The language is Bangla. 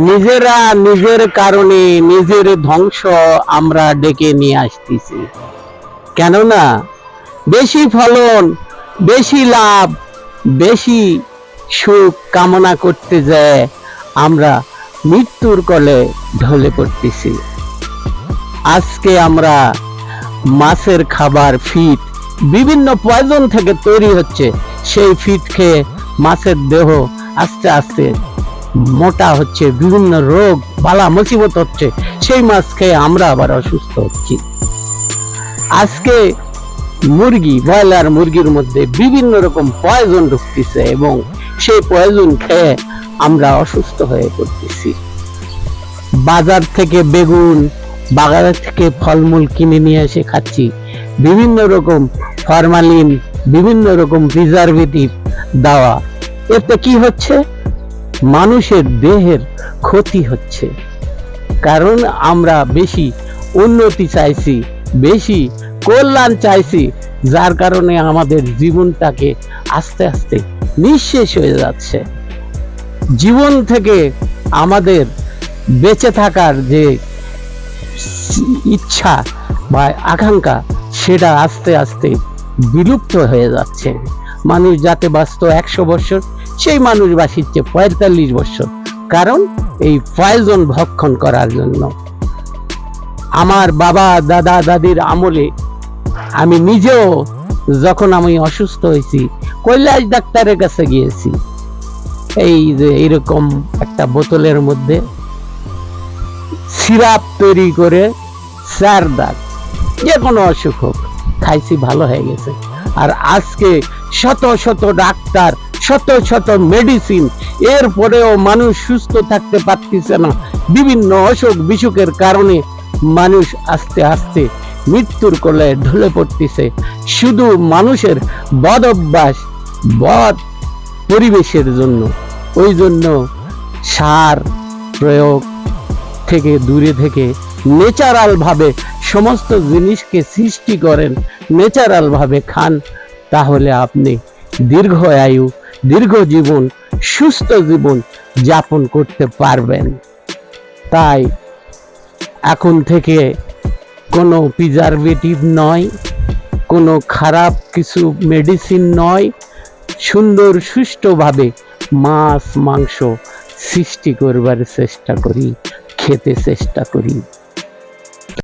নিজেরা নিজের কারণে নিজের ধ্বংস আমরা ডেকে নিয়ে আসতেছি। কেননা বেশি ফলন, বেশি লাভ, বেশি সুখ কামনা করতে যায় আমরা মৃত্যুর কোলে ঢলে পড়তেছি। আজকে আমরা মাছের খাবার ফিড বিভিন্ন পয়জন থেকে তৈরি হচ্ছে, সেই ফিড খেয়ে মাছের দেহ আস্তে আস্তে মোটা হচ্ছে, বিভিন্ন রোগ বালা মুসিবত হচ্ছে, সেই মাছ খেয়ে আমরা আবার অসুস্থ হচ্ছি। আজকে মুরগি, ব্রয়লার মুরগির মধ্যে বিভিন্ন রকম পয়জন ঢুকতেছে এবং সেই পয়জন খেয়ে আমরা অসুস্থ হয়ে পড়তেছি। বাজার থেকে বেগুন, বাজার থেকে ফলমূল কিনে নিয়ে এসে খাচ্ছি, বিভিন্ন রকম ফরমালিন, বিভিন্ন রকম প্রিজারভেটিভ দেওয়া। এতে কি হচ্ছে? মানুষের দেহের ক্ষতি হচ্ছে। কারণ আমরা বেশি উন্নতি চাইছি, বেশি কল্যাণ চাইছি, যার কারণে আমাদের জীবনটাকে আস্তে আস্তে নিঃশেষ হয়ে যাচ্ছে। জীবন থেকে আমাদের বেঁচে থাকার যে ইচ্ছা বা আকাঙ্ক্ষা, সেটা আস্তে আস্তে বিলুপ্ত হয়ে যাচ্ছে। মানুষ যাতে বাঁচত 100 বছর, সেই মানুষ বাঁচিচ্ছে 45 বছর। কারণ এই পয়জন ভক্ষণ করার জন্য। আমার বাবা দাদা দাদির আমলে আমি নিজেও যখন আমি অসুস্থ হয়েছি, কৈলাস ডাক্তারের কাছে গিয়েছি। এই যে এরকম একটা বোতলের মধ্যে সিরাপ তৈরি করে 4 দাগ, যে কোনো অসুখ হোক, খাইছি, ভালো হয়ে গেছে। আর আজকে শত শত ডাক্তার, শত শত মেডিসিন, এরপরেও মানুষ সুস্থ থাকতে পারতেছে না। বিভিন্ন অসুখ বিসুখের কারণে মানুষ আস্তে আস্তে মৃত্যুর কোলে ঢলে পড়তেছে। শুধু মানুষের বদ অভ্যাস, বদ পরিবেশের জন্য। ওই জন্য সার প্রয়োগ থেকে দূরে থেকে ন্যাচারাল ভাবে সমস্ত জিনিসকে সৃষ্টি করেন, ন্যাচারাল ভাবে খান, তাহলে আপনি দীর্ঘ আয়ু, দীর্ঘ জীবন, সুস্থ জীবন যাপন করতে পারবেন। তাই এখন থেকে কোনো প্রিজারভেটিভ নয়, কোনো খারাপ কিছু মেডিসিন নয়, সুন্দর সুষ্ঠুভাবে মাছ মাংস সৃষ্টি করবার চেষ্টা করি, খেতে চেষ্টা করি।